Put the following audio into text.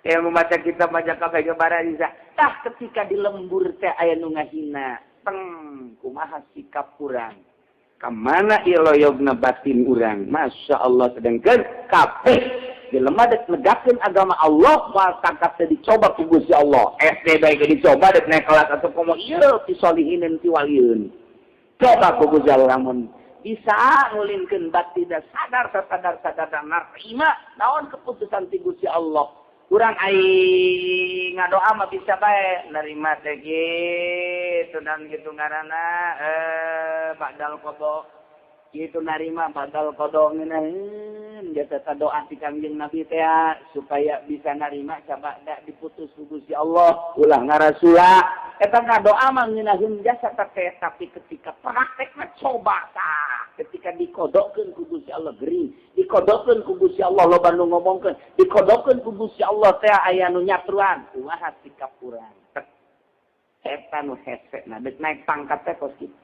Yang membaca kitab baca kabeh gebara bisa. Tah ketika di lembur teh aya nu ngahina. Teng kumaha sikap urang. Kamana iloyogna batin urang. Masya Allah sedengkeun kabeh jelema dek negakeun agama Allah moal tangkap teh dicoba ku Gusti Allah. SD bae dicoba dek naik kelas atau komo ieu ti solihinin ti waliun. Coba ku Gusti Allah lamun bisa ngulinkeun batin da sadar narima naon keputusan ti Gusti Allah. Urang aing ngadoa mah bisa bae narima teh kitu dan kitu ngaranna badal qada kitu narima badal qada ngeunaheun jasa doa ti Kangjeng Nabi teh supaya bisa narima coba da diputus ku Gusti Allah ulah ngarasula eta ngadoa mah ngeunaheun jasa teh tapi ketika praktekna coba tah ketika dikodokeun ku Gusti Allah gering dikodokeun ku Gusti Allah loba nu ngomongkeun dikodokeun ku Gusti Allah teh aya nu nyatruan kumaha sikap urang eta nu hese na deuk naik pangkat teh kos kitu